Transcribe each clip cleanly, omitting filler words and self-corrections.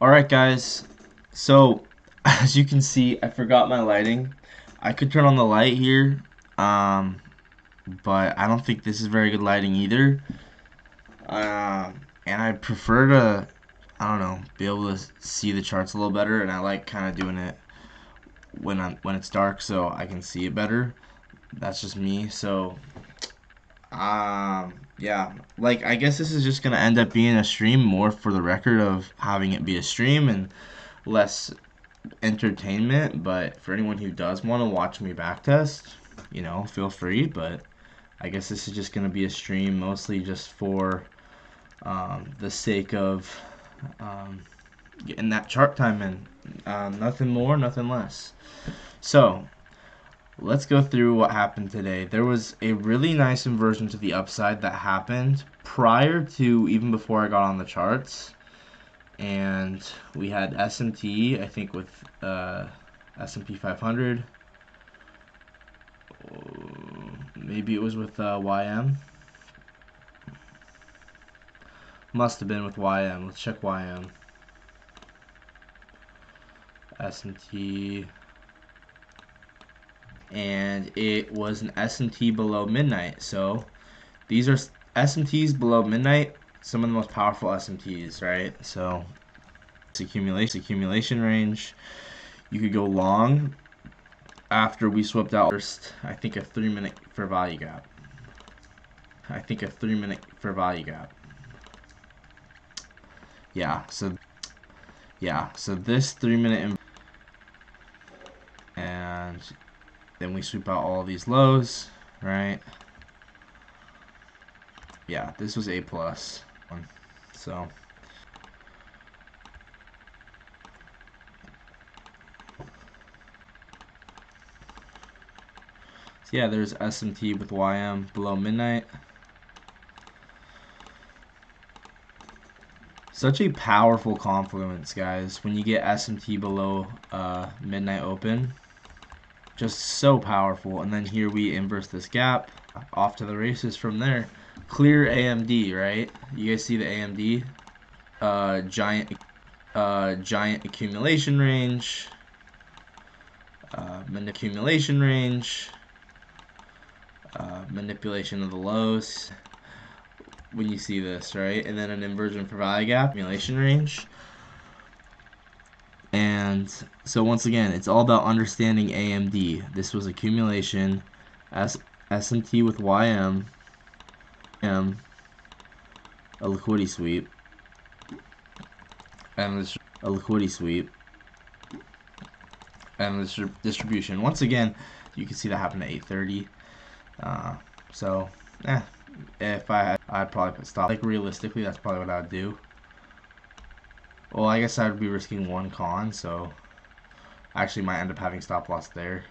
Alright guys, so as you can see, I forgot my lighting. I could turn on the light here, um, but I don't think this is very good lighting either. And I prefer to, I don't know, be able to see the charts a little better, and I like kind of doing it when it's dark so I can see it better. That's just me. So yeah, like I guess this is just gonna end up being a stream more for the record of having it be a stream and less entertainment. But for anyone who does want to watch me backtest, feel free. But I guess this is just gonna be a stream mostly just for the sake of um, getting that chart time in. Nothing more, nothing less. So let's go through what happened today. There was a really nice inversion to the upside that happened prior to even before I got on the charts. And we had S&T, I think, with S&P 500. Maybe it was with YM. Must have been with YM. Let's check YM. S&T. And it was an S&T below midnight. So these are S&Ts below midnight. Some of the most powerful S&Ts, right? So it's accumulation range. You could go long after we swept out first. I think a 3-minute fair value gap. Yeah. So this 3-minute and then we sweep out all these lows, right? Yeah, this was A plus. So yeah, there's S&T with YM below midnight. Such a powerful confluence, guys, when you get S&T below midnight open. Just so powerful. And then here we inverse this gap. Off to the races from there. Clear AMD, right? You guys see the AMD? Giant accumulation range. Manipulation of the lows. When you see this, right? And then an inversion for value gap, accumulation range. And so once again, it's all about understanding AMD. This was accumulation, S&T with YM, a liquidity sweep, and this a liquidity sweep, and this distribution. Once again, you can see that happened at 8:30. So, if I'd probably stop. Like realistically, that's probably what I'd do. Well, I guess I'd be risking one con, so I actually might end up having stop loss there.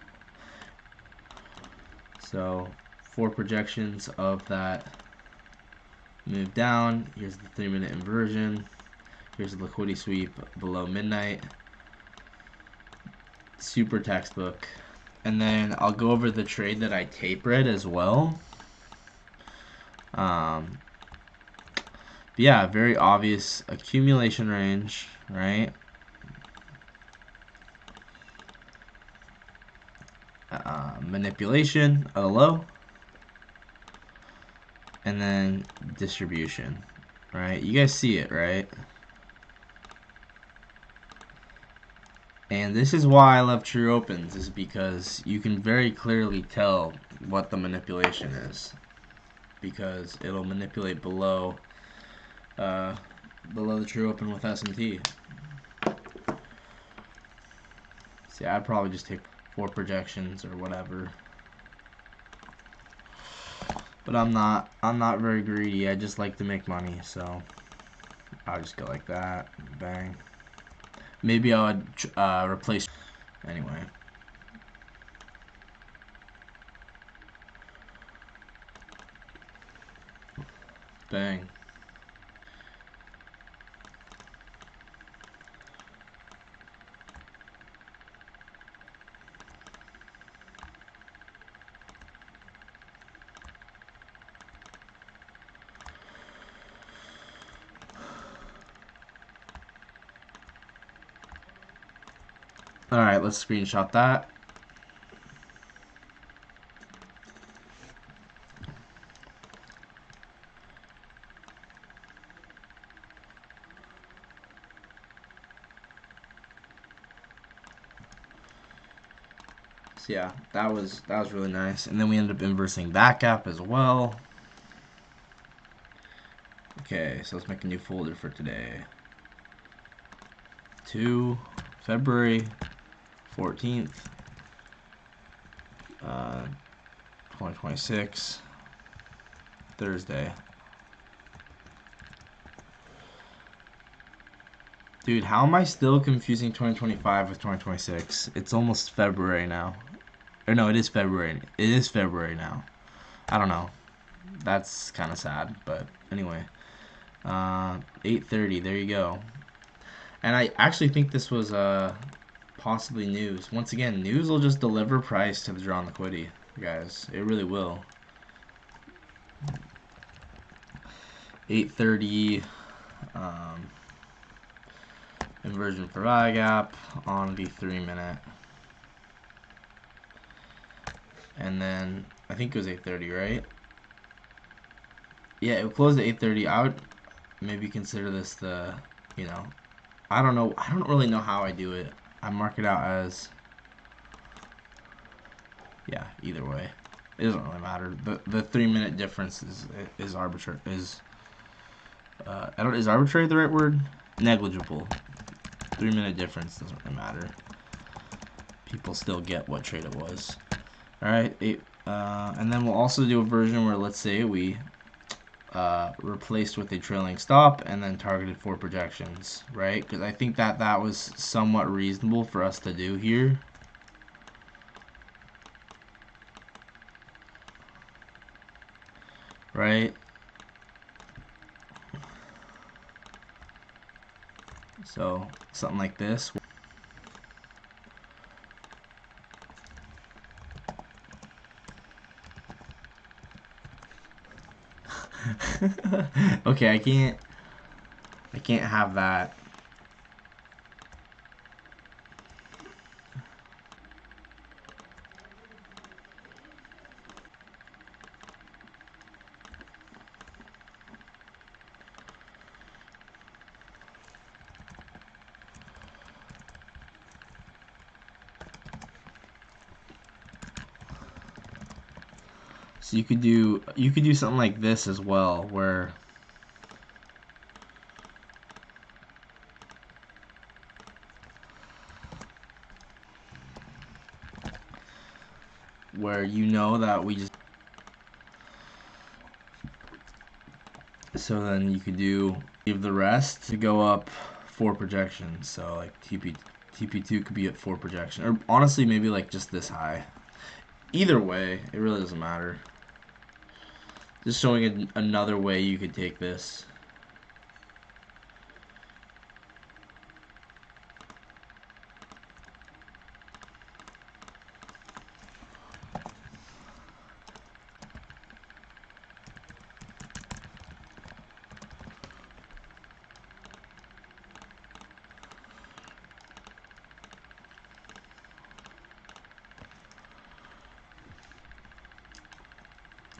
So 4 projections of that move down. Here's the 3-minute inversion. Here's the liquidity sweep below midnight. Super textbook. And then I'll go over the trade that I tape read as well. Yeah, very obvious accumulation range, right? Manipulation at a low, and then distribution, right? You guys see it, right? And this is why I love true opens, is because you can very clearly tell what the manipulation is, because it'll manipulate below the true open with S&T. See, I'd probably just take 4 projections or whatever. But I'm not very greedy. I just like to make money, so I'll just go like that. Bang. Maybe I would replace anyway. Bang. Alright, let's screenshot that. So yeah, that was really nice. And then we ended up inversing that gap as well. Okay, so let's make a new folder for today. 2 February 14th, 2026, Thursday. Dude, how am I still confusing 2025 with 2026? It's almost February now. Or no, it is February. It is February now. I don't know. That's kind of sad, but anyway. 8:30. There you go. And I actually think this was possibly news. Once again, news will just deliver price to the draw and liquidity, guys. It really will. 8:30. Inversion for value gap on the 3-minute. And then I think it was 8:30, right? Yeah, it closed at 8:30. I would maybe consider this the, you know, I don't know. I don't really know how I do it. I mark it out as, yeah, either way. It doesn't really matter. The 3-minute difference is arbitrary. Is arbitrary the right word? Negligible. 3-minute difference doesn't really matter. People still get what trade it was. All right, and then we'll also do a version where, let's say we replaced with a trailing stop and then targeted for projections, right? Because I think that was somewhat reasonable for us to do here. Right? So something like this. Okay, I can't have that. So you could do something like this as well, where you know that we just, so then you could leave the rest to go up 4 projections. So like TP2 could be at 4 projection, or honestly maybe like just this high. Either way, it really doesn't matter. Just showing another way you could take this.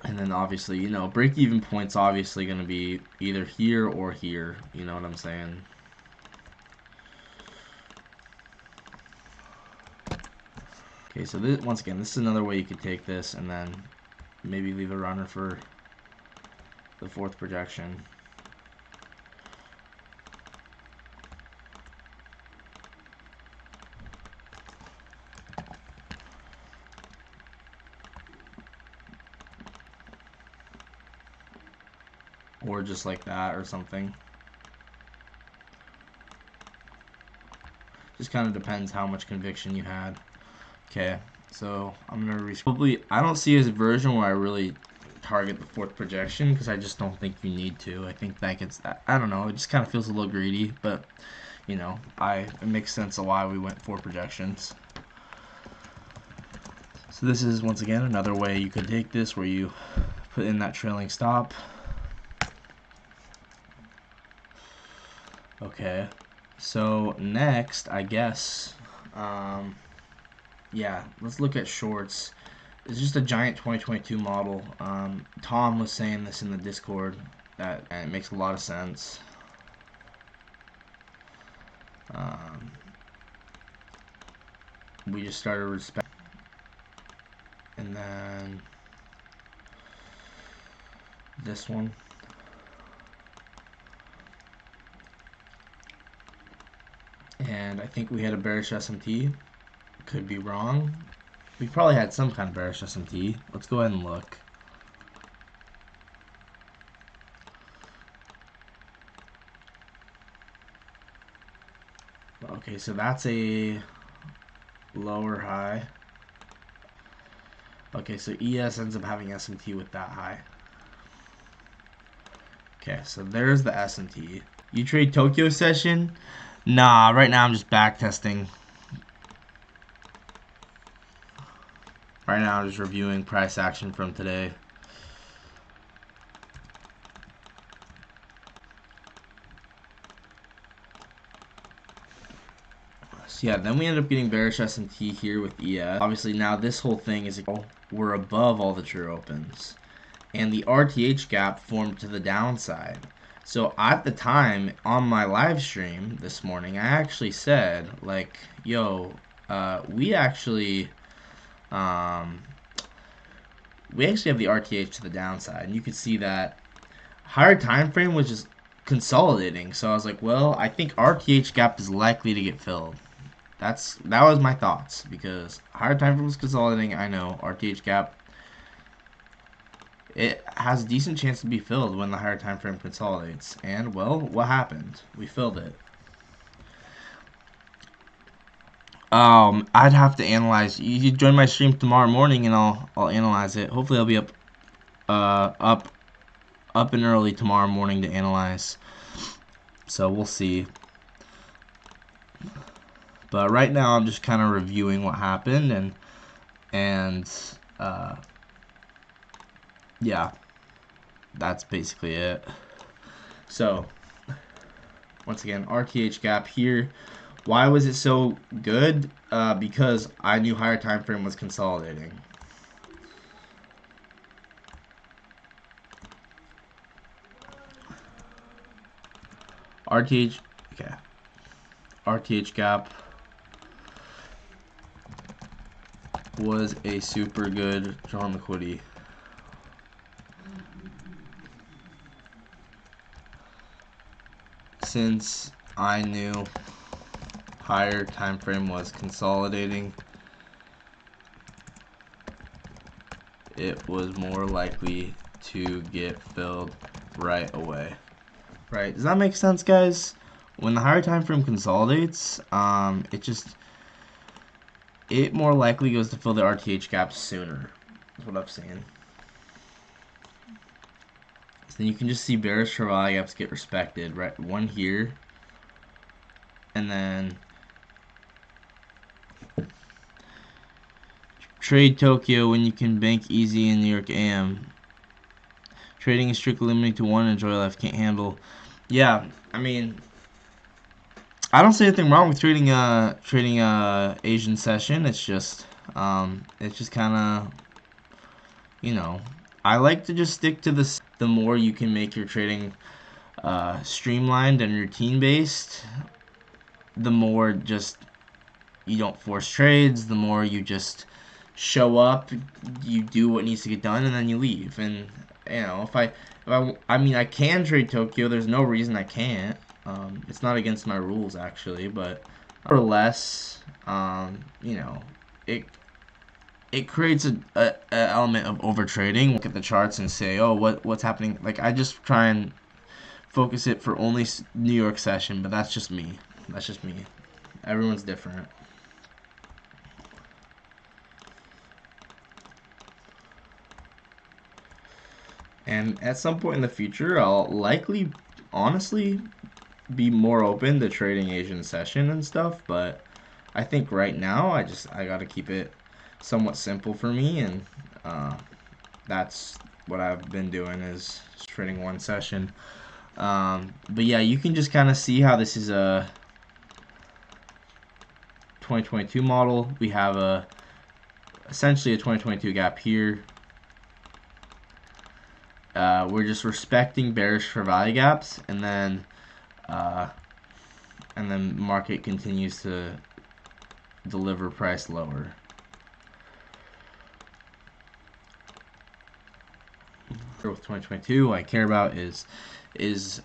And then obviously, you know, break-even point's obviously going to be either here or here. You know what I'm saying? Okay, so this, once again, this is another way you could take this and then maybe leave a runner for the 4th projection. Or just like that or something. Just kind of depends how much conviction you had. Okay, so I'm gonna probably, I don't see a version where I really target the 4th projection because I just don't think you need to. I think that gets that, I don't know, it just kind of feels a little greedy, but you know, it makes sense of why we went 4 projections. So this is once again another way you could take this, where you put in that trailing stop. Okay, so next, I guess Yeah, let's look at shorts. It's just a giant 2022 model. Tom was saying this in the Discord, and it makes a lot of sense. We just started respect, and then this one. And I think we had a bearish SMT. Could be wrong. We probably had some kind of bearish SMT. Let's go ahead and look. Okay, so that's a lower high. Okay, so ES ends up having SMT with that high. Okay, so there's the SMT. You trade Tokyo session? Nah, right now I'm just back testing. Right now I'm just reviewing price action from today. So yeah, then we end up getting bearish SMT here with ES. Obviously now this whole thing is we're above all the true opens. And the RTH gap formed to the downside. So at the time on my live stream this morning, I actually said like, yo, we actually have the RTH to the downside, and you could see that higher time frame was just consolidating. So I was like, well, I think RTH gap is likely to get filled. That was my thoughts, because higher time frame was consolidating. I know RTH gap, it has a decent chance to be filled when the higher time frame consolidates. And well, what happened? We filled it. I'd have to analyze. You join my stream tomorrow morning, and I'll analyze it. Hopefully, I'll be up and early tomorrow morning to analyze. So we'll see. But right now, I'm just kind of reviewing what happened, and yeah, that's basically it. So once again, RTH gap here. Why was it so good? Because I knew higher time frame was consolidating. RTH, okay. RTH gap was a super good drawn liquidity. Since I knew higher time frame was consolidating, it was more likely to get filled right away. Right? Does that make sense, guys? When the higher time frame consolidates, it more likely goes to fill the RTH gap sooner. That's what I'm saying. So then you can just see bearish Trevally gaps get respected, right? One here, and then trade Tokyo when you can bank easy in New York AM. Trading is strictly limited to one. Enjoy life, can't handle. Yeah, I mean, I don't see anything wrong with trading Asian session. It's just kind of, you know, I like to just stick to this. The more you can make your trading streamlined and routine based, the more just you don't force trades, the more you just show up, you do what needs to get done, and then you leave. And you know, I mean, I can trade Tokyo. There's no reason I can't. It's not against my rules actually, but or less, you know, it creates a element of over trading. Look at the charts and say, oh, what's happening? Like, I just try and focus it for only New York session, but that's just me. That's just me. Everyone's different. And at some point in the future, I'll likely, honestly, be more open to trading Asian session and stuff, but I think right now I gotta keep it somewhat simple for me, and that's what I've been doing, is just trading one session. But yeah, you can just kind of see how this is a 2022 model, we have essentially a 2022 gap here. We're just respecting bearish for value gaps, and then market continues to deliver price lower. With 2022, what I care about is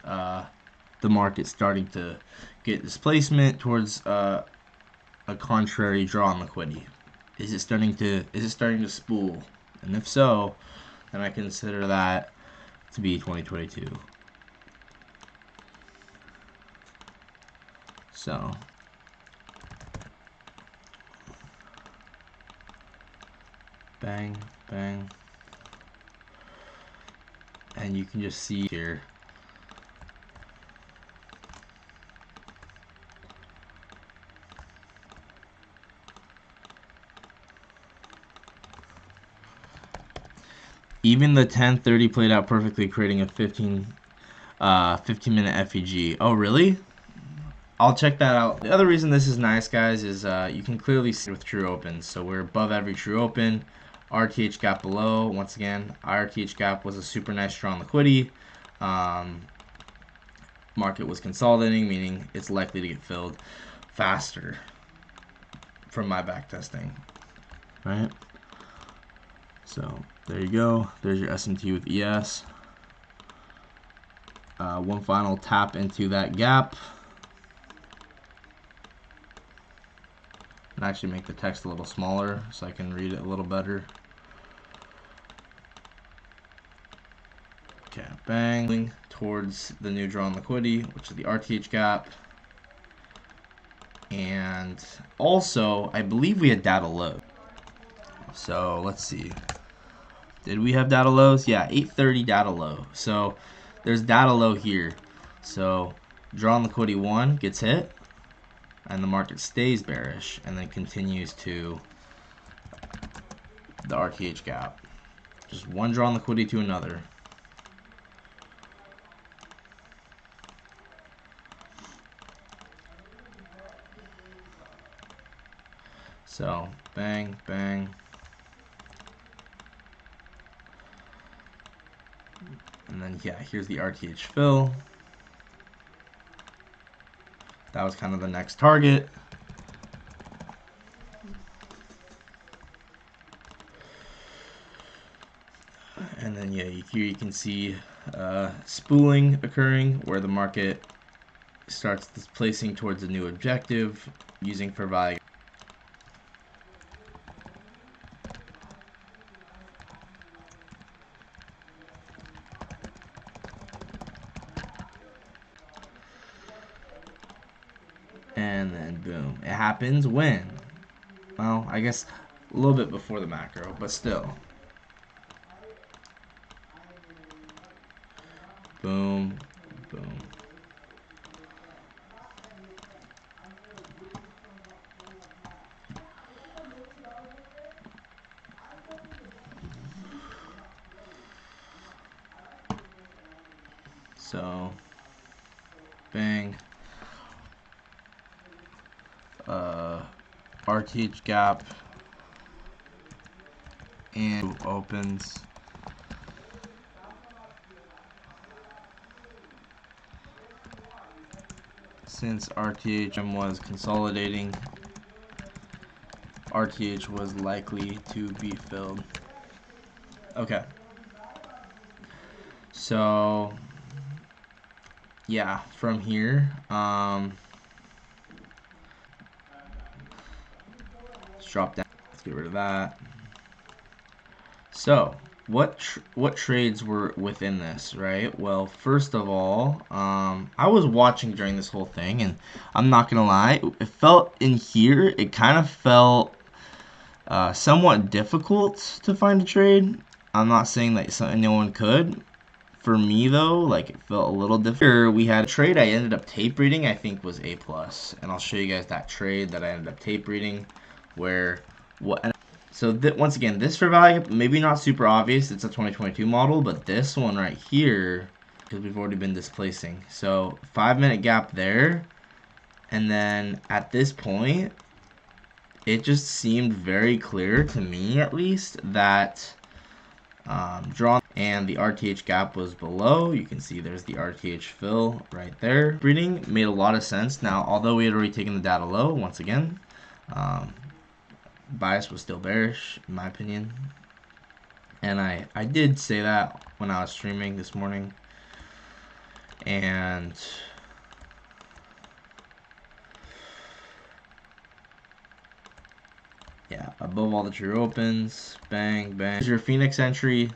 the market starting to get displacement towards a contrary draw on liquidity. Is it starting to spool? And if so, then I consider that to be 2022. So bang, bang, and you can just see here even the 1030 played out perfectly, creating a 15-minute FEG. Oh, really? I'll check that out. The other reason this is nice, guys, is you can clearly see with true opens. So we're above every true open. RTH gap below. Once again, RTH gap was a super nice strong liquidity. Market was consolidating, meaning it's likely to get filled faster from my back testing. Right? So there you go. There's your SMT with ES. One final tap into that gap. And actually make the text a little smaller so I can read it a little better. Okay, bang, towards the new drawn liquidity, which is the RTH gap. And also, I believe we had data low. So let's see. Did we have data lows? Yeah, 830 data low. So there's data low here. So drawn liquidity 1 gets hit, and the market stays bearish, and then continues to the RTH gap. Just one drawn liquidity to another. So bang, bang. And then yeah, here's the RTH fill. That was kind of the next target. And then yeah, here you can see spooling occurring where the market starts displacing towards a new objective using for value. And then boom. It happens when? Well, I guess a little bit before the macro, but still. Boom, boom. So, bang. RTH gap and opens. Since RTH was consolidating, RTH was likely to be filled. Okay. So yeah, from here, let's drop down. Let's get rid of that. So what trades were within this, right? Well, first of all, I was watching during this whole thing, and I'm not gonna lie, it felt in here, it kind of felt somewhat difficult to find a trade. I'm not saying that anyone could. For me though, like it felt a little different. Here we had a trade I ended up tape reading, I think was A+, and I'll show you guys that trade that I ended up tape reading, where what. So once again, this for value, maybe not super obvious, it's a 2022 model, but this one right here, because we've already been displacing. So 5-minute gap there, and then at this point, it just seemed very clear to me, at least, that drawn and the RTH gap was below. You can see there's the RTH fill right there. Reading made a lot of sense. Now, although we had already taken the data low, once again, bias was still bearish, in my opinion. And I did say that when I was streaming this morning. And yeah, above all the true opens, bang, bang. Here's your Phoenix entry.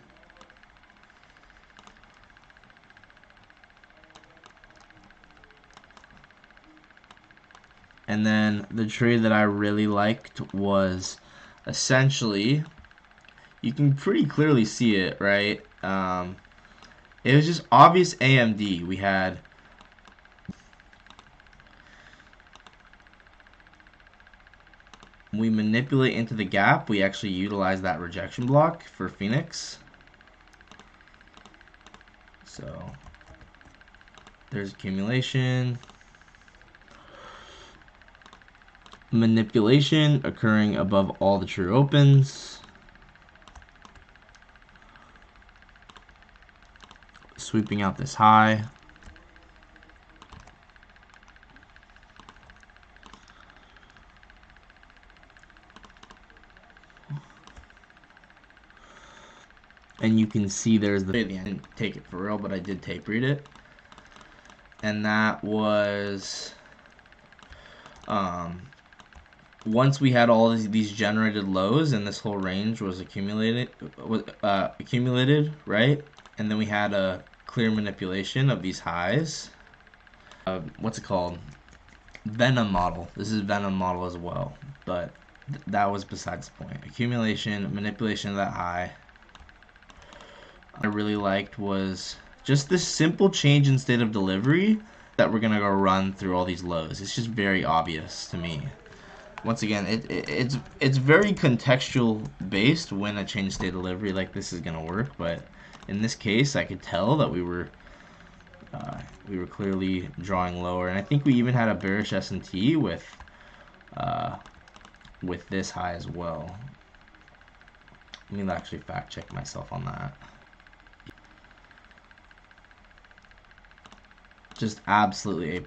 And then the trade that I really liked was essentially, you can pretty clearly see it, right? It was just obvious AMD. We manipulate into the gap, we actually utilize that rejection block for Phoenix. So there's accumulation. Manipulation occurring above all the true opens. Sweeping out this high. And you can see there's the, I didn't take it for real, but I did tape read it. And that was, once we had all these generated lows and this whole range was accumulated, right? And then we had a clear manipulation of these highs. What's it called? Venom model. This is Venom model as well, but that was besides the point. Accumulation, manipulation of that high. I really liked was just this simple change in state of delivery that we're gonna go run through all these lows. It's just very obvious to me. Once again, it's very contextual based when a change state delivery like this is gonna work, but in this case, I could tell that we were clearly drawing lower, and I think we even had a bearish S&T with this high as well. Let me actually fact check myself on that. Just absolutely A+.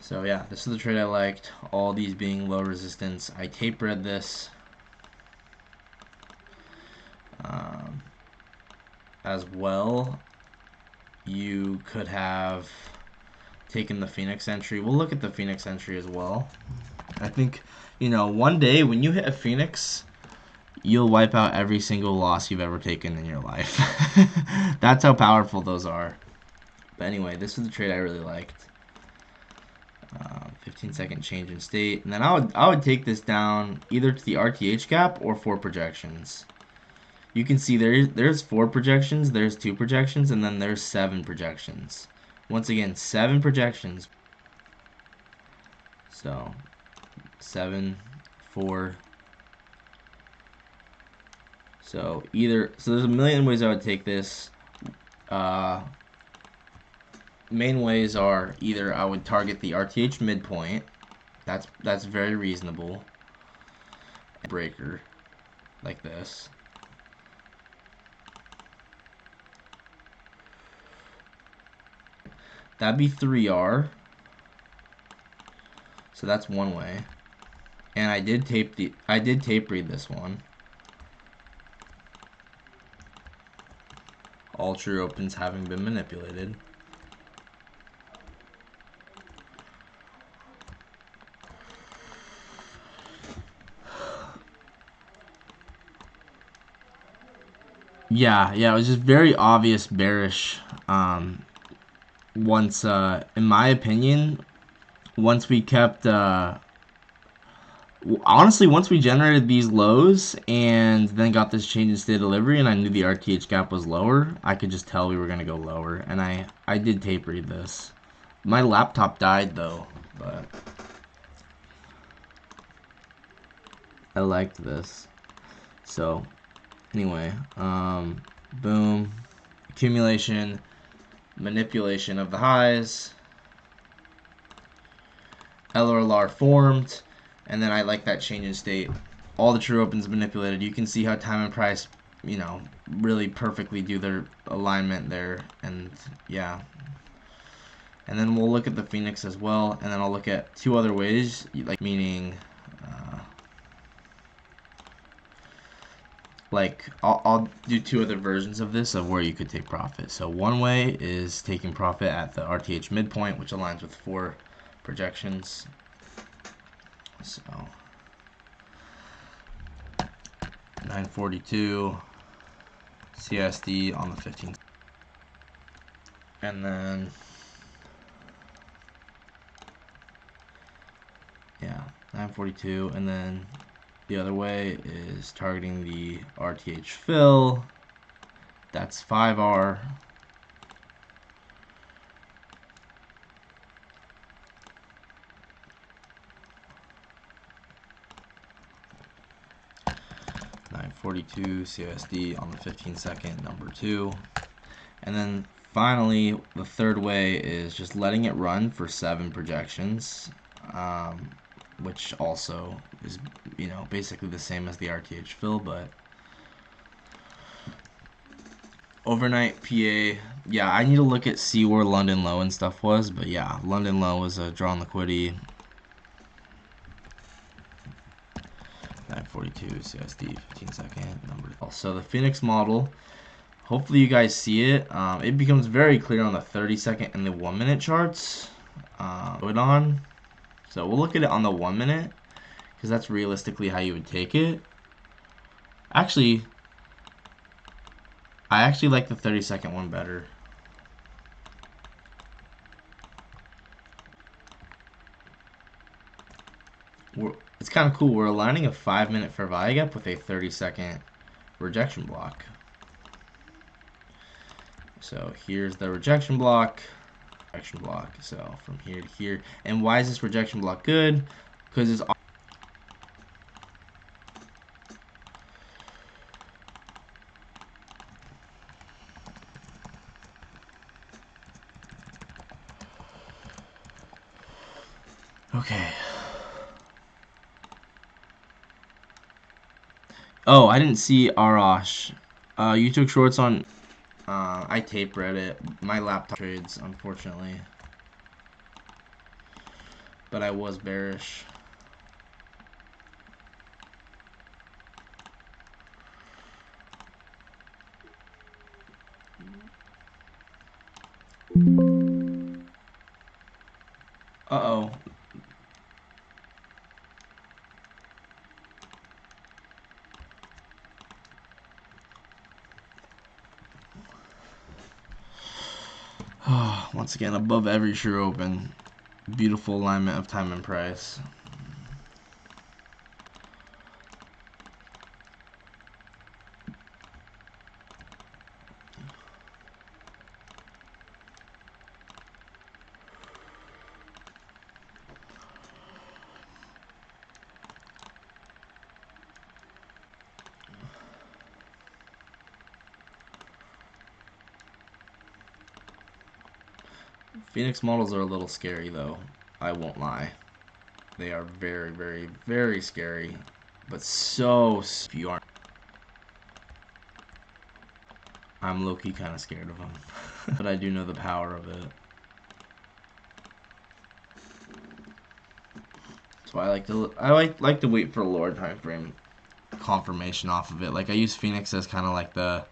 So yeah, this is the trade I liked. All these being low resistance. I tape read this as well. You could have taken the Phoenix entry. We'll look at the Phoenix entry as well. I think, you know, one day when you hit a Phoenix, you'll wipe out every single loss you've ever taken in your life. That's how powerful those are. But anyway, this is the trade I really liked. 15-second change in state, and then I would take this down either to the RTH gap or 4 projections. You can see there's 4 projections, there's 2 projections, and then there's 7 projections. Once again, 7 projections. So 7, 4. So there's a million ways I would take this. Main ways are either I would target the RTH midpoint. That's very reasonable. Breaker like this. That'd be 3R. So that's one way. And I did tape read this one. All true opens having been manipulated. Yeah, it was just very obvious bearish. Once, in my opinion, once we kept, honestly, once we generated these lows and then got this change in state of delivery and I knew the RTH gap was lower, I could just tell we were going to go lower. And I did tape read this. My laptop died though, but I liked this. So, anyway, Boom. Accumulation, manipulation of the highs. LRLR formed, and then I like that change in state. All the true opens manipulated. You can see how time and price, you know, really perfectly do their alignment there, and yeah. And then we'll look at the Phoenix as well, and then I'll look at two other ways, like meaning, like I'll do two other versions of this of where you could take profit. So one way is taking profit at the RTH midpoint, which aligns with 4 projections. So 942 CSD on the 15th, and then yeah, 942, and then the other way is targeting the RTH fill. That's 5R. .42 CSD on the 15-second, number 2. And then finally, the third way is just letting it run for 7 projections, which also is, you know, basically the same as the RTH fill, but overnight PA, yeah, I need to look at see where London low and stuff was, but yeah, London low was a draw on liquidity. 942 CSD 15-second number. So the Phoenix model, hopefully you guys see it. It becomes very clear on the 30-second and the 1-minute charts. Put on. So we'll look at it on the 1-minute because that's realistically how you would take it. Actually, I actually like the 30-second one better. It's kind of cool. We're aligning a 5-minute fair value gap with a 30-second rejection block. So here's the rejection block. So from here to here. And why is this rejection block good? Because it's okay. Oh, I didn't see Arash. You took shorts on. I tape read it. My laptop trades, unfortunately. But I was bearish. Uh-oh. Once again, above every true open. Beautiful alignment of time and price. Phoenix models are a little scary, though. I won't lie. They are very, very, very scary. But so, if you aren't, I'm low-key kind of scared of them. But I do know the power of it. So I like to wait for a lower time frame confirmation off of it. Like I use Phoenix as kind of like the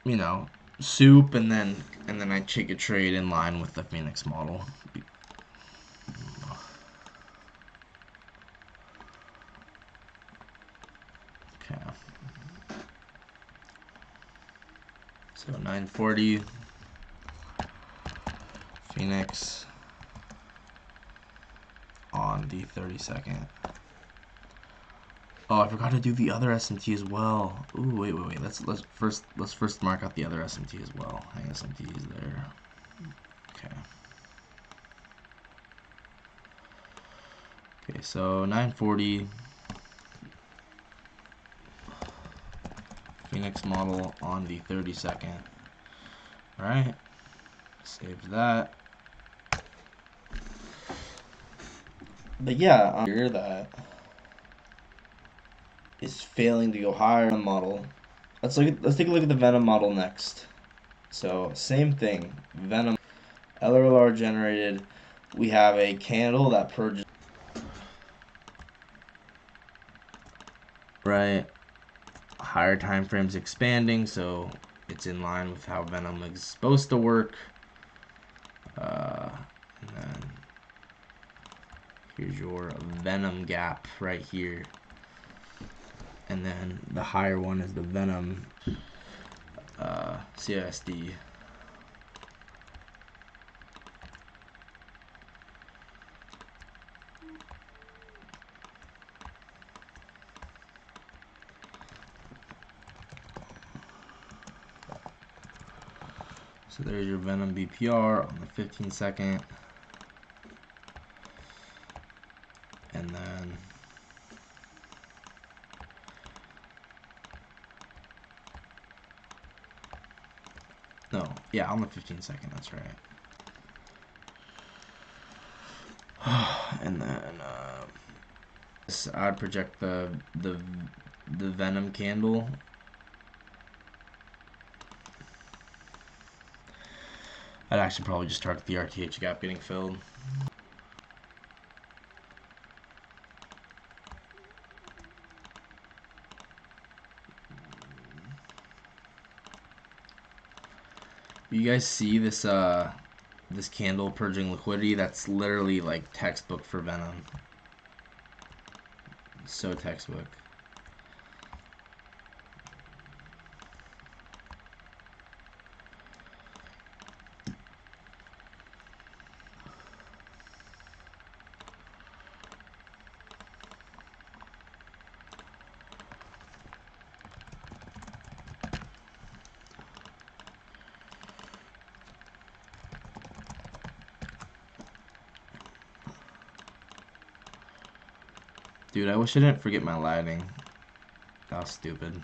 you know, soup, and then I take a trade in line with the Phoenix model. Okay. So 940 Phoenix on the 30-second. Oh, I forgot to do the other SMT as well. Ooh, wait. Let's first mark out the other SMT as well. Hang SMT is there. Okay. Okay, so 940 Phoenix model on the 32nd. Alright, save that. But yeah, here that is failing to go higher on the model. Let's take a look at the Venom model next. So same thing, Venom LRLR generated. We have a candle that purges. Right, higher time frames expanding, so it's in line with how Venom is supposed to work. And then here's your Venom gap right here. And then the higher one is the Venom CISD. So there's your Venom BPR on the 15-second. And then no, yeah, on the 15-second, that's right. And then I'd project the Venom candle. I'd actually probably just target the RTH gap getting filled. You guys see this this candle purging liquidity? That's literally like textbook for Venom. So textbook. Dude, I wish I didn't forget my lighting. That was stupid.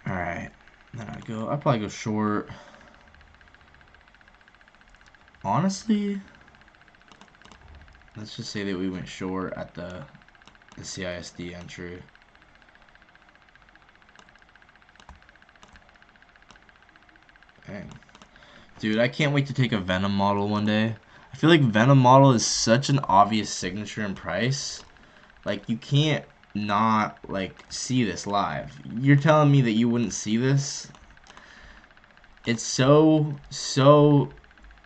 Alright. Then I'd probably go short. Honestly, let's just say that we went short at the CISD entry. Dang. Dude, I can't wait to take a Venom model one day. I feel like Venom model is such an obvious signature in price. Like, you can't not, like, see this live. You're telling me that you wouldn't see this? It's so,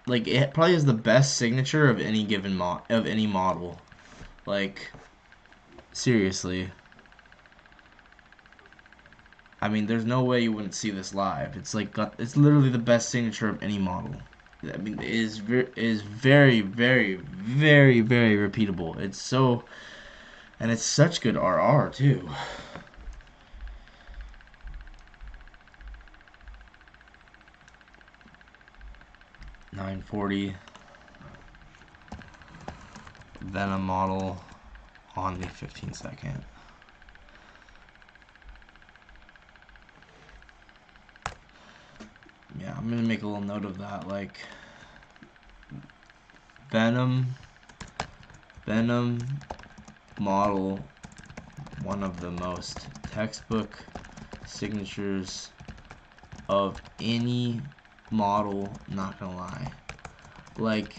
like, it probably is the best signature of any given any model. Like, seriously. I mean, there's no way you wouldn't see this live. It's like it's literally the best signature of any model. I mean, it is very, very, very, very repeatable. It's so, and it's such good RR too. $940 Venom model on the 15-second. Yeah, I'm gonna make a little note of that. Like Venom model, one of the most textbook signatures of any model, not gonna lie. Like,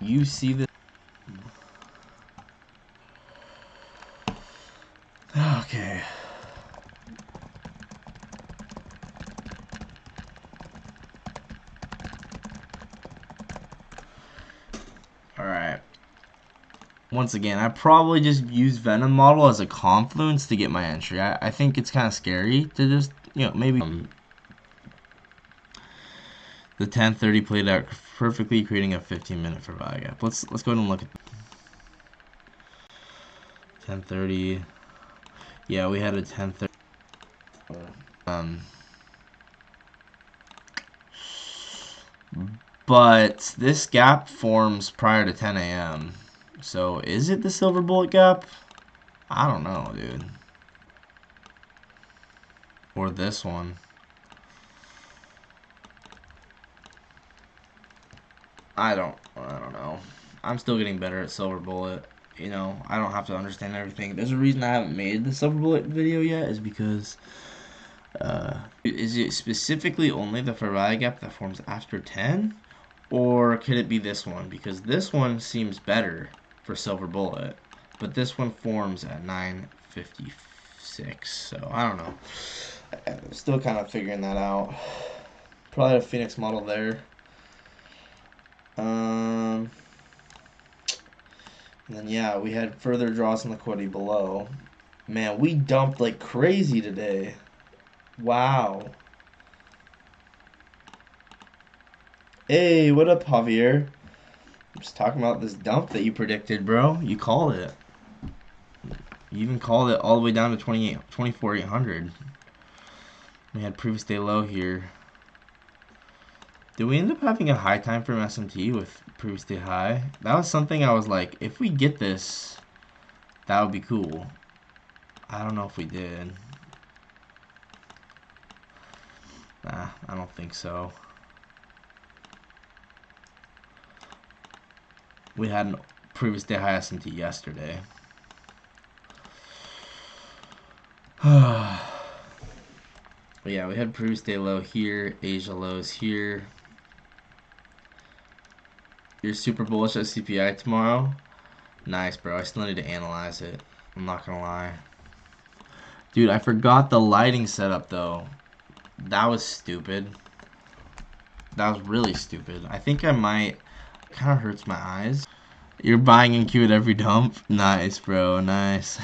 you see this. Okay. Alright. Once again, I probably just use Venom model as a confluence to get my entry. I think it's kind of scary to just, you know, maybe the 1030 played out perfectly, creating a 15-minute for value gap. Let's go ahead and look at 1030. Yeah, we had a 1030. Um, but this gap forms prior to 10 a.m. So is it the silver bullet gap? I don't know, dude. Or this one. I don't know. I'm still getting better at silver bullet. You know, I don't have to understand everything. There's a reason I haven't made the silver bullet video yet, is because is it specifically only the Ferrari gap that forms after 10? Or could it be this one? Because this one seems better for silver bullet, but this one forms at 9:56. So I don't know. I'm still kind of figuring that out. Probably a Phoenix model there. And then yeah, we had further draws in liquidity below. Man, we dumped like crazy today. Wow. Hey, what up, Javier? I'm just talking about this dump that you predicted, bro. You called it. You even called it all the way down to 24,800. We had previous day low here. Did we end up having a high time from SMT with previous day high? That was something I was like, if we get this, that would be cool. I don't know if we did. Nah, I don't think so. We had a previous day high SMT yesterday. But yeah, we had previous day low here, Asia lows here. You're super bullish at CPI tomorrow? Nice, bro. I still need to analyze it. I'm not gonna lie. Dude, I forgot the lighting setup, though. That was stupid. That was really stupid. I think I might... Kind of hurts my eyes. You're buying in Q at every dump? Nice, bro. Nice.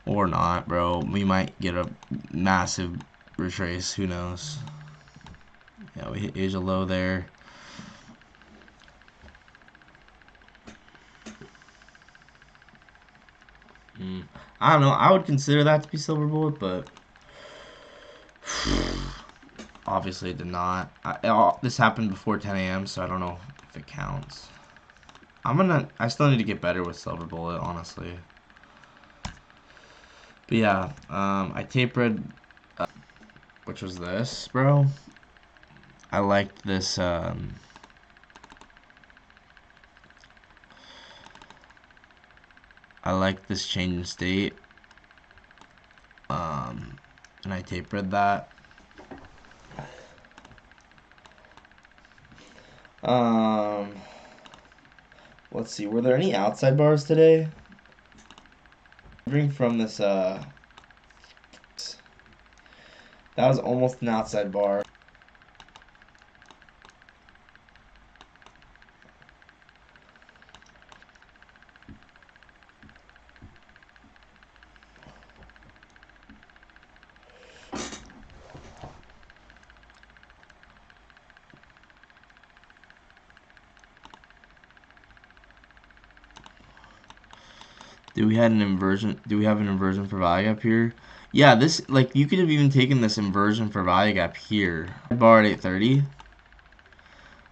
Or not, bro. We might get a massive retrace. Who knows? Yeah, we hit Asia low there. I don't know. I would consider that to be silver bullet, but obviously it did not. This happened before 10 a.m., so I don't know if it counts. I still need to get better with silver bullet, honestly. But yeah, I tape read, which was this, bro. I liked this, I like this change in state. And I tape read that. Let's see. Were there any outside bars today? From this, that was almost an outside bar. Do we have an inversion for value gap here? Yeah, this, like, you could have even taken this inversion for value gap here. Bar at 830.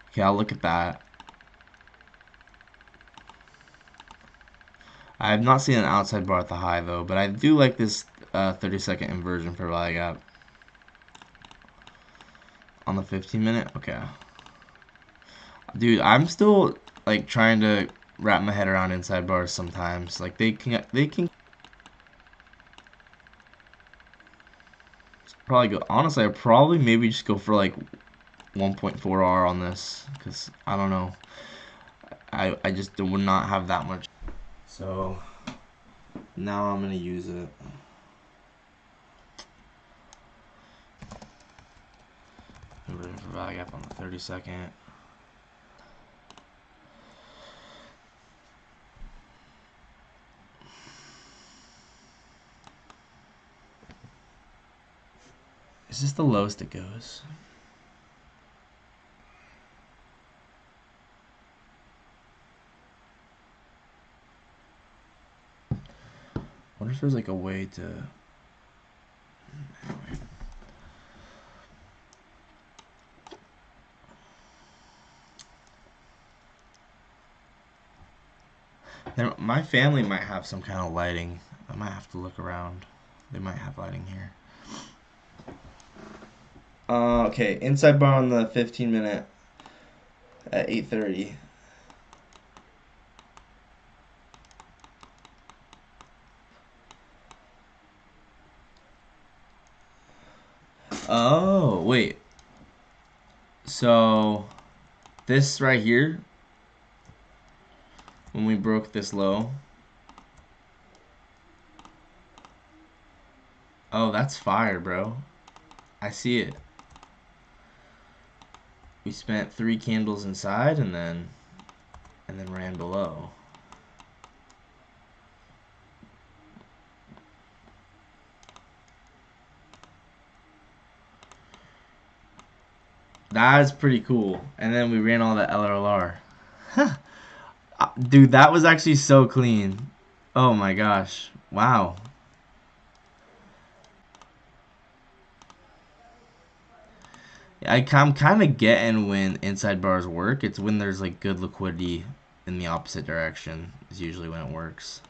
Okay, I'll look at that. I have not seen an outside bar at the high, though, but I do like this 30-second inversion for value gap. On the 15-minute? Okay. Dude, I'm still, like, trying to wrap my head around inside bars sometimes. Like, they can probably go, honestly, I'd probably maybe just go for, like, 1.4R on this, because, I don't know. I just would not have that much. So, now I'm going to use it. Inversion for value gap on the 30-second. Is this the lowest it goes? What wonder if there's like a way to. Anyway. My family might have some kind of lighting. I might have to look around. They might have lighting here. Okay, inside bar on the 15-minute at 8:30. Oh, wait. So, this right here, when we broke this low. Oh, that's fire, bro. I see it. We spent 3 candles inside and then ran below. That is pretty cool. And then we ran all the LRLR. Dude, that was actually so clean. Oh my gosh. Wow. I'm kind of getting when inside bars work. It's when there's like good liquidity in the opposite direction is usually when it works.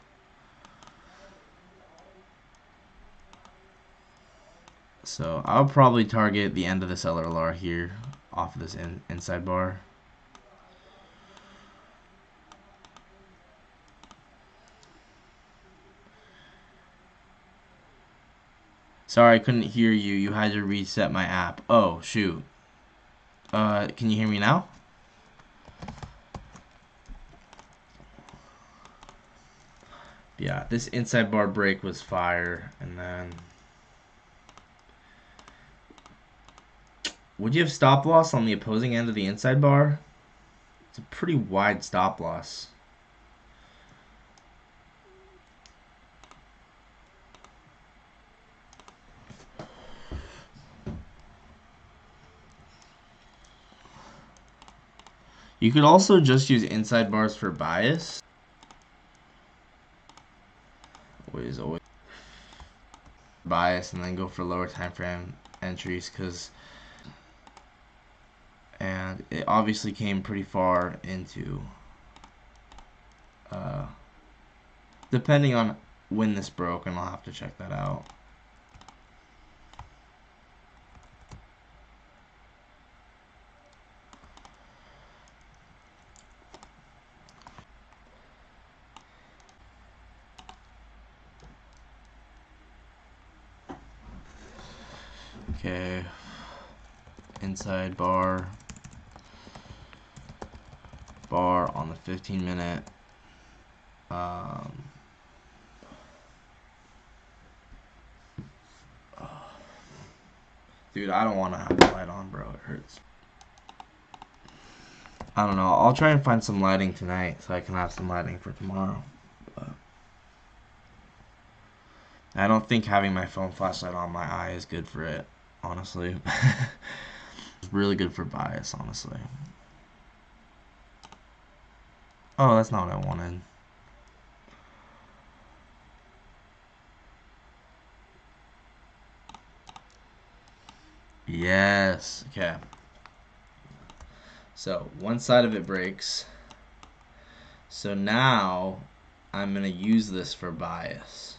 So I'll probably target the end of this LRLR here off of this inside bar. Sorry, I couldn't hear you. You had to reset my app. Oh, shoot. Can you hear me now? Yeah, this inside bar break was fire, and then would you have stop loss on the opposing end of the inside bar? It's a pretty wide stop loss. You could also just use inside bars for bias. Always bias and then go for lower time frame entries and it obviously came pretty far into depending on when this broke, and I'll have to check that out. Okay, inside bar on the 15-minute. Dude, I don't want to have the light on, bro. It hurts. I don't know. I'll try and find some lighting tonight so I can have some lighting for tomorrow. But I don't think having my phone flashlight on my eye is good for it, honestly. It's really good for bias, honestly. Oh, that's not what I wanted. Yes. Okay. So one side of it breaks. So now I'm going to use this for bias.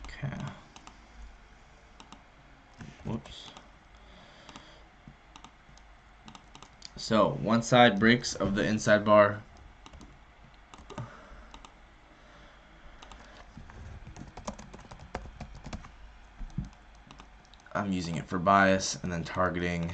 Okay. Whoops. So one side breaks of the inside bar. I'm using it for bias and then targeting.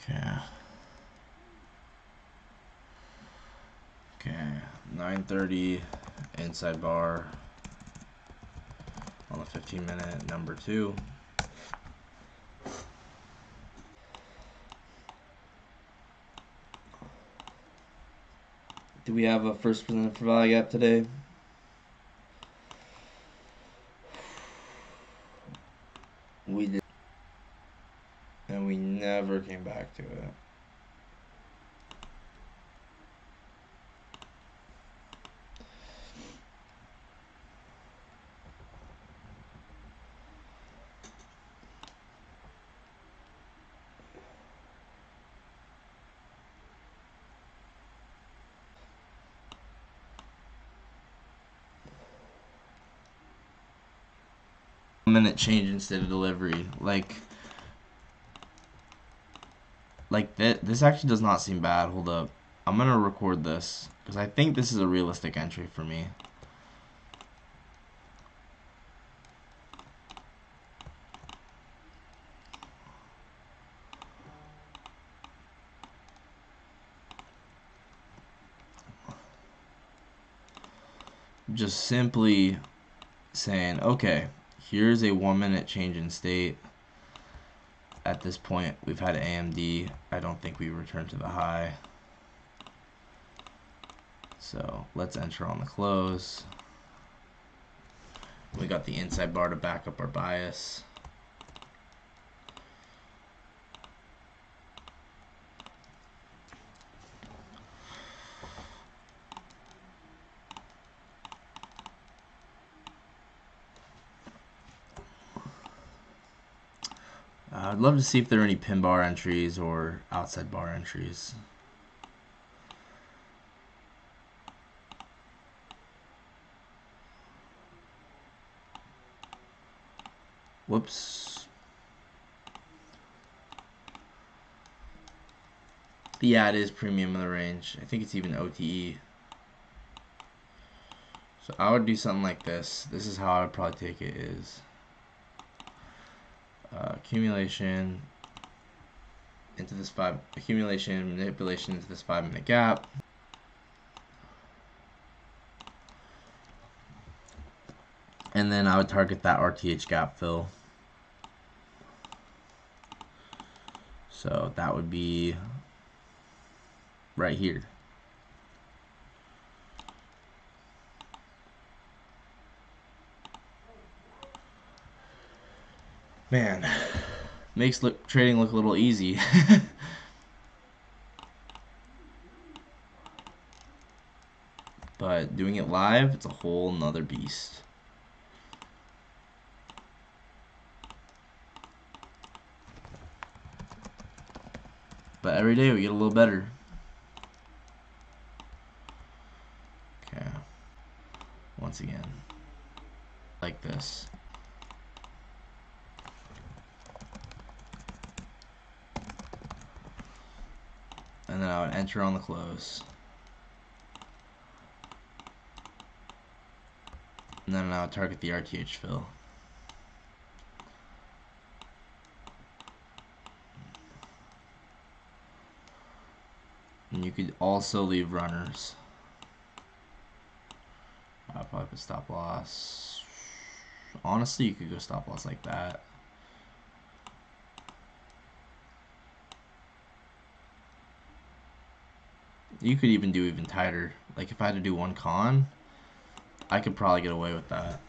Okay. Okay. 9:30 inside bar on the 15-minute number 2. Do we have a first presented for value gap today? We did. And we never came back to it. Minute change instead of delivery. Like this actually does not seem bad. Hold up. I'm gonna record this because I think this is a realistic entry for me. Just simply saying, okay, here's a 1-minute change in state. At this point, we've had AMD. I don't think we return to the high. So let's enter on the close. We got the inside bar to back up our bias. I'd love to see if there are any pin bar entries or outside bar entries. Whoops. Yeah, it is premium in the range. I think it's even OTE. So I would do something like this. This is how I would probably take it is accumulation into this accumulation manipulation into this 5-minute gap. And then I would target that RTH gap fill. So that would be right here. Man, makes trading look a little easy. But doing it live, it's a whole nother beast. But every day we get a little better. Okay. Once again, like this. And then I would enter on the close. And then I would target the RTH fill. And you could also leave runners. I'll probably put stop loss. Honestly, you could go stop loss like that. You could even do even tighter. Like if I had to do one con, I could probably get away with that.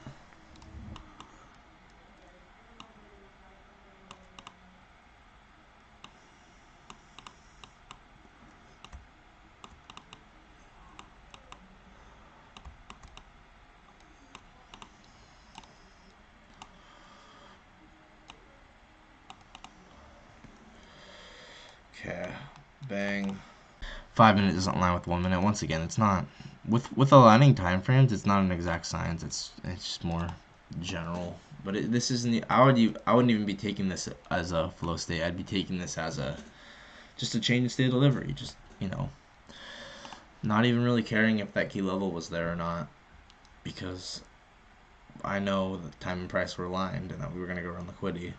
Okay, bang. 5 minutes doesn't align with 1 minute. Once again, it's not with aligning time frames. It's not an exact science. It's just more general. But this isn't. I wouldn't even be taking this as a flow state. I'd be taking this as just a change in state of delivery. Just not even really caring if that key level was there or not, because I know the time and price were aligned and that we were gonna go run liquidity.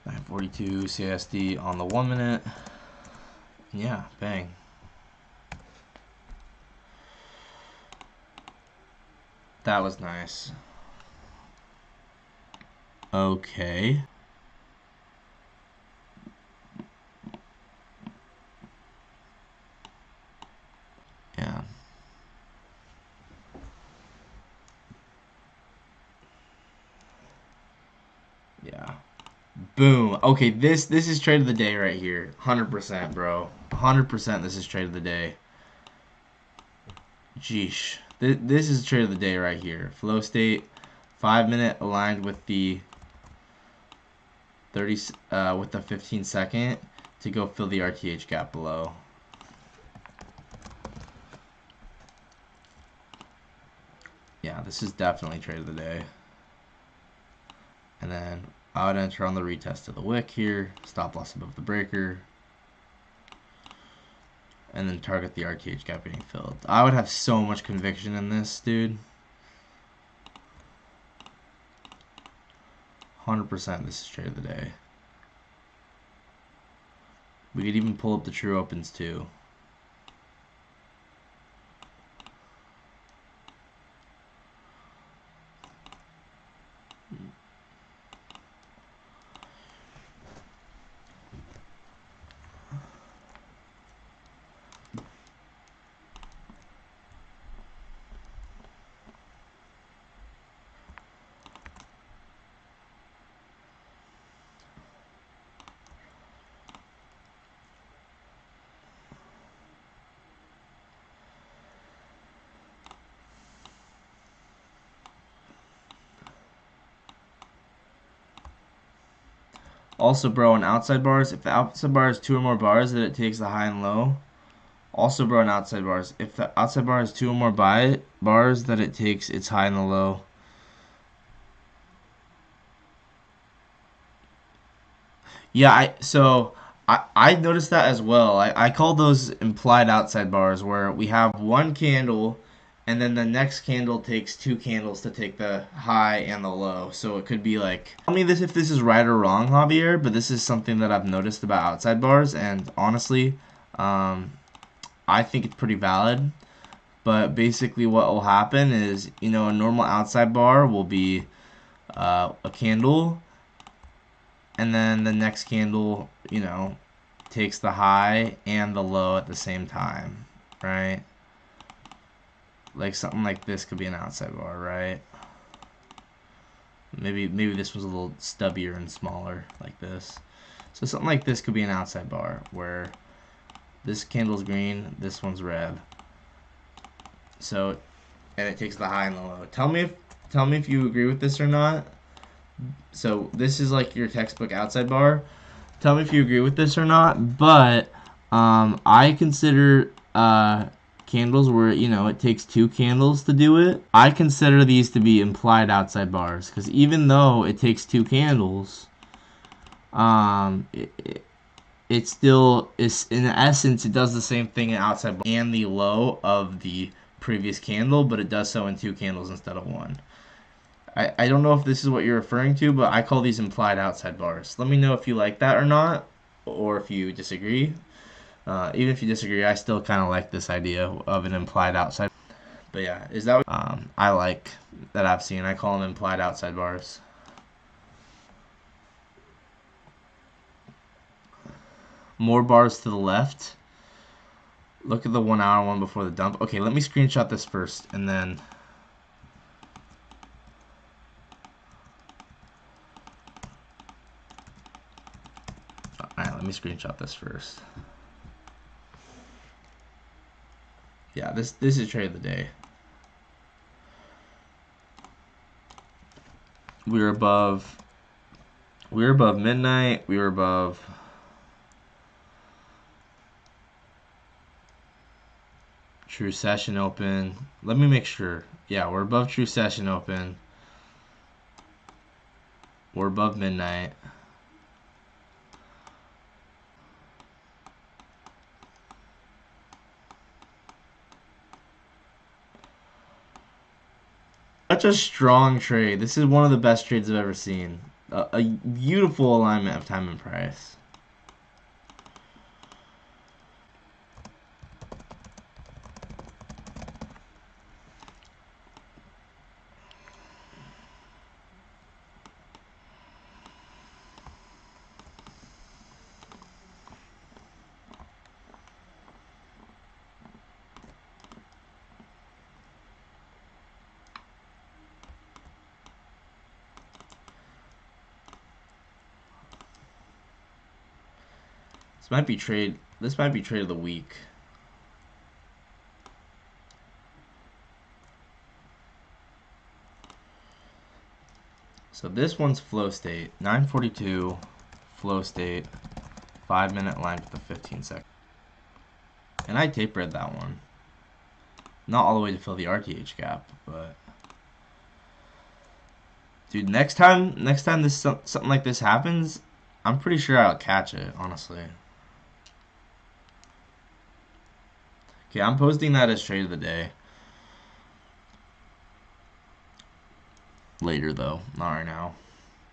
942 CSD on the 1 minute. Yeah, bang. That was nice. Okay. Yeah. Yeah. Boom. Okay, this is trade of the day right here. 100%, bro. 100% this is trade of the day. Jeesh. This is trade of the day right here. Flow state, 5 minute aligned with the 30 with the 15-second to go fill the RTH gap below. Yeah, this is definitely trade of the day. And then I would enter on the retest of the wick here, stop loss above the breaker, and then target the RTH gap getting filled. I would have so much conviction in this, dude. 100% this is trade of the day. We could even pull up the true opens too. Also, bro, on outside bars, if the outside bar has 2 or more bars, then it takes the high and low. Also, bro, on outside bars, if the outside bar has 2 or more bars, then it takes its high and the low. Yeah, I noticed that as well. I call those implied outside bars where we have one candle and then the next candle takes 2 candles to take the high and the low. So it could be like, tell me this if this is right or wrong, Javier, but this is something that I've noticed about outside bars, and honestly, I think it's pretty valid. But basically what will happen is, a normal outside bar will be a candle, and then the next candle, takes the high and the low at the same time, right? Like something like this could be an outside bar, right? Maybe this was a little stubbier and smaller, like this. So something like this could be an outside bar where this candle's green, this one's red. So, and it takes the high and the low. Tell me if you agree with this or not. So this is like your textbook outside bar. Tell me if you agree with this or not. But I consider candles where it takes 2 candles to do it. I consider these to be implied outside bars because even though it takes 2 candles, it still is, in essence, it does the same thing in outside bar and the low of the previous candle, but it does so in 2 candles instead of 1. I don't know if this is what you're referring to, but I call these implied outside bars. Let me know if you like that or not, or if you disagree. Even if you disagree, I still kind of like this idea of an implied outside. But yeah, is that what I like that I've seen? I call them implied outside bars. More bars to the left. Look at the 1 hour one before the dump. Okay, let me screenshot this first, and then... Alright, let me screenshot this first. Yeah, this is trade of the day. We were above midnight. We were above true session open. Let me make sure. Yeah, we're above true session open. We're above midnight. Such a strong trade. This is one of the best trades I've ever seen. a beautiful alignment of time and price. This might be trade. This might be trade of the week. So this one's flow state, 942, flow state, 5-minute line with the 15-second. And I tape read that one. Not all the way to fill the RTH gap, but dude, next time this something like this happens, I'm pretty sure I'll catch it, honestly. Okay, I'm posting that as trade of the day. Later though, not right now.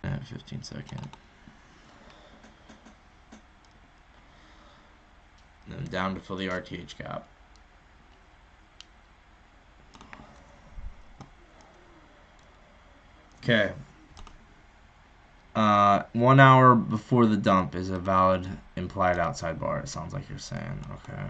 15-second. Then down to fill the RTH gap. Okay. 1 hour before the dump is a valid implied outside bar. It sounds like you're saying. Okay.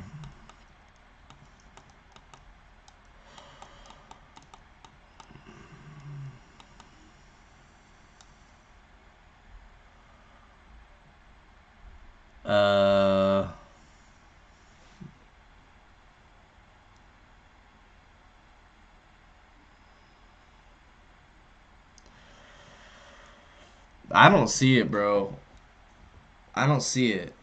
I don't see it, bro. I don't see it.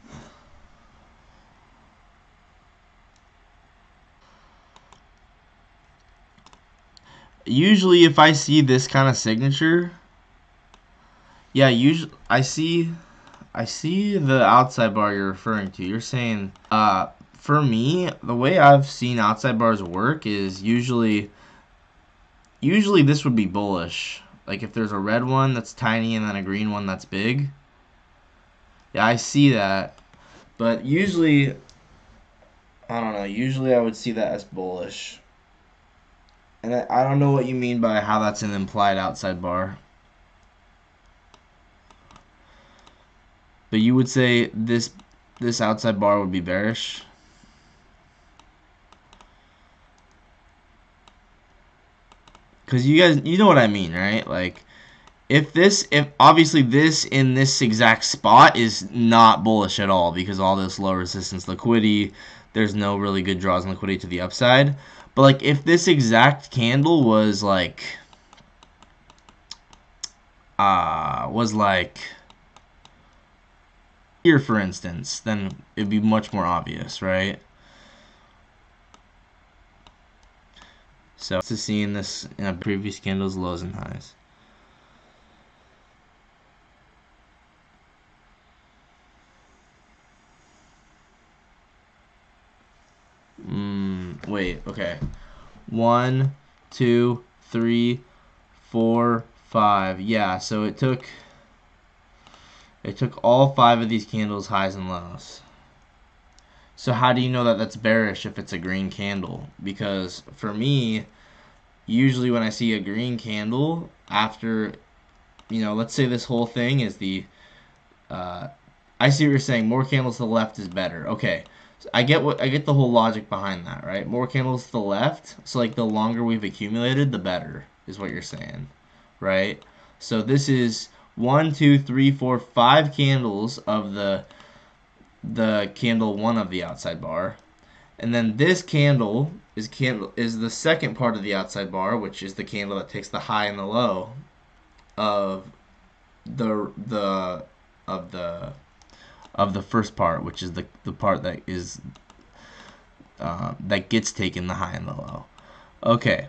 Usually if I see this kind of signature, yeah, usually I see the outside bar you're referring to. You're saying for me, the way I've seen outside bars work is usually this would be bullish. Like if there's a red one that's tiny and then a green one that's big. Yeah, I see that. But usually, I don't know. Usually I would see that as bullish. And I don't know what you mean by how that's an implied outside bar. But you would say this outside bar would be bearish? Because you know what I mean, right? Like, if obviously this in this exact spot is not bullish at all because all this low resistance liquidity, there's no really good draws in liquidity to the upside. But like, if this exact candle was like, here, for instance, then it'd be much more obvious, right? So, to seeing this in a previous candle's lows and highs. Wait, okay. 1, 2, 3, 4, 5. Yeah, so it took all 5 of these candles highs and lows. So how do you know that that's bearish if it's a green candle? Because for me, usually when I see a green candle after, let's say this whole thing is the, I see what you're saying, more candles to the left is better. Okay, so I get the whole logic behind that, right? More candles to the left, so like the longer we've accumulated, the better is what you're saying, right? So this is 1, 2, 3, 4, 5 candles of the candle 1 of the outside bar, and then this candle is the second part of the outside bar, which is the candle that takes the high and the low of the first part, which is the part that is that gets taken the high and the low. Okay,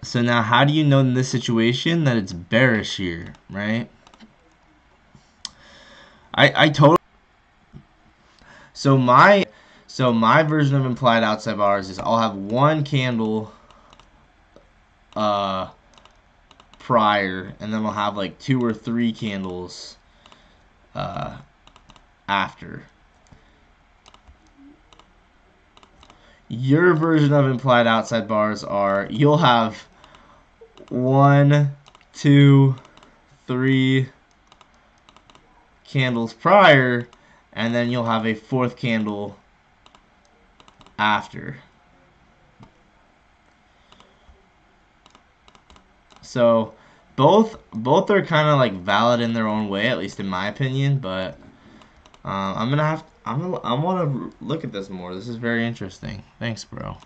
so now how do you know in this situation that it's bearish here, right? I totally. So my version of implied outside bars is I'll have one candle prior, and then we'll have like 2 or 3 candles after. Your version of implied outside bars are you'll have 1, 2, 3 candles prior, and then you'll have a 4th candle after. So both are kind of like valid in their own way, at least in my opinion. But I'm want to look at this more. This is very interesting. Thanks, bro.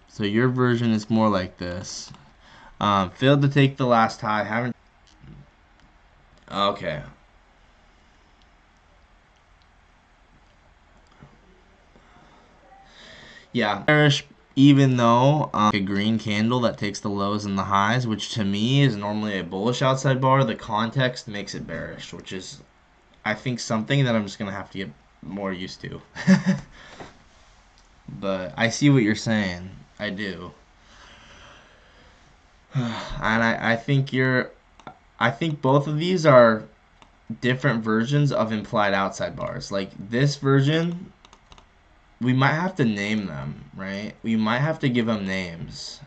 So your version is more like this. Failed to take the last high. Haven't. Okay. Yeah. Bearish, even though a green candle that takes the lows and the highs, which to me is normally a bullish outside bar, the context makes it bearish, which is, I think, something that I'm just going to have to get more used to. But I see what you're saying. I do. And I think I think both of these are different versions of implied outside bars. Like this version, we might have to name them, right? We might have to give them names.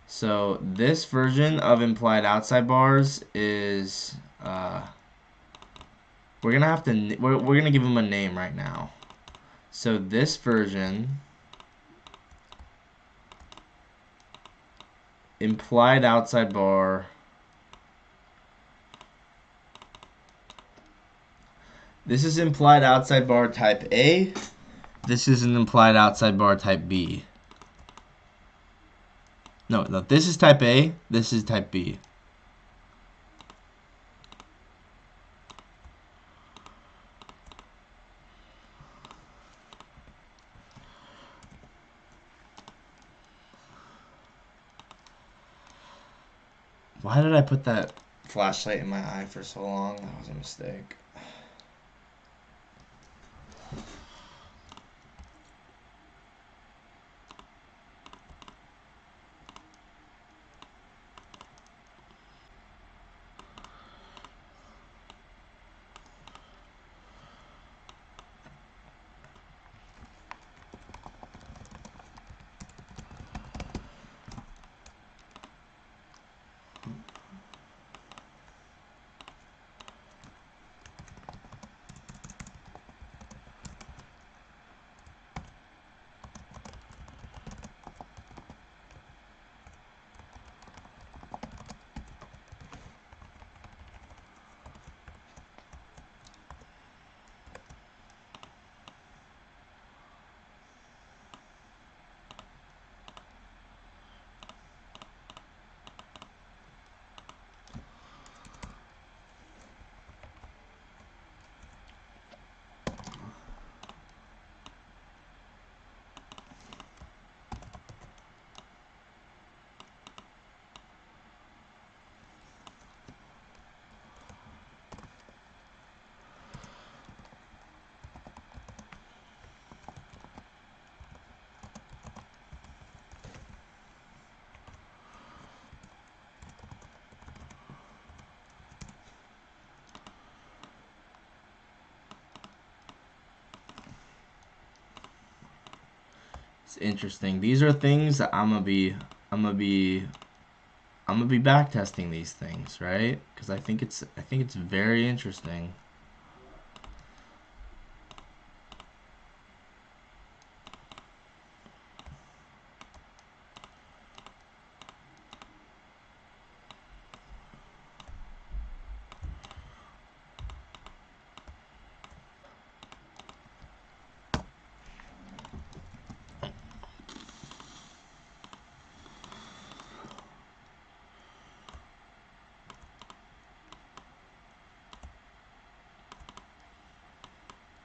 So this version of implied outside bars is we're gonna give them a name right now. So this version, implied outside bar, this is implied outside bar type A. This is an implied outside bar type B. No, this is type A, this is type B. Why did I put that flashlight in my eye for so long? That was a mistake. It's interesting. These are things that I'm gonna be back testing these things, right? Because I think it's very interesting.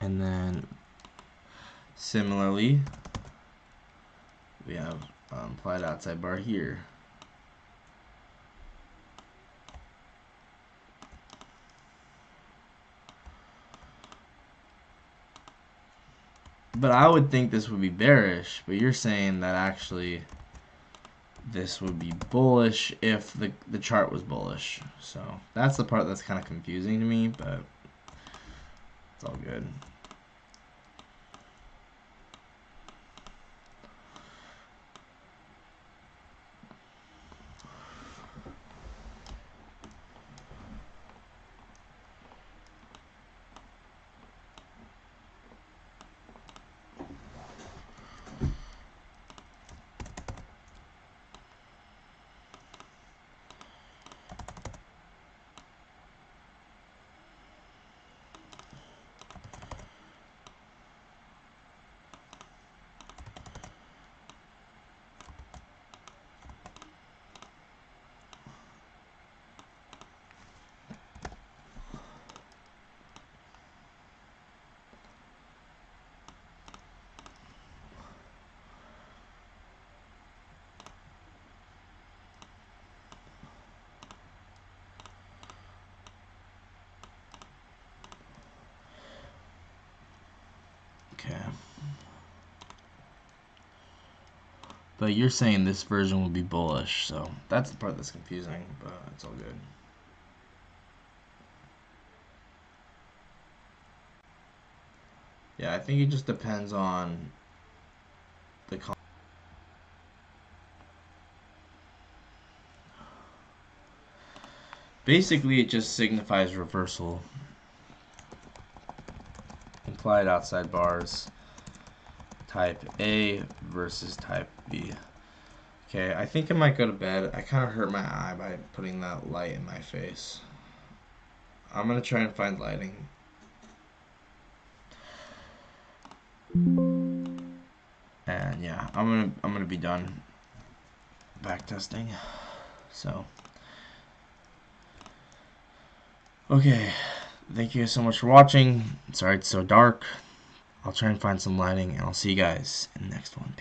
And then similarly, we have implied outside bar here. But I would think this would be bearish, but you're saying that actually this would be bullish if the chart was bullish. So that's the part that's kind of confusing to me, but it's all good. Okay. But you're saying this version will be bullish, so that's the part that's confusing, but it's all good. Yeah, I think it just depends on the basically it just signifies reversal. Implied outside bars, type A versus type B. Okay, I think I might go to bed. I kind of hurt my eye by putting that light in my face. I'm gonna try and find lighting. And yeah, I'm gonna be done back testing. So okay, thank you so much for watching. Sorry it's so dark. I'll try and find some lighting, and I'll see you guys in the next one.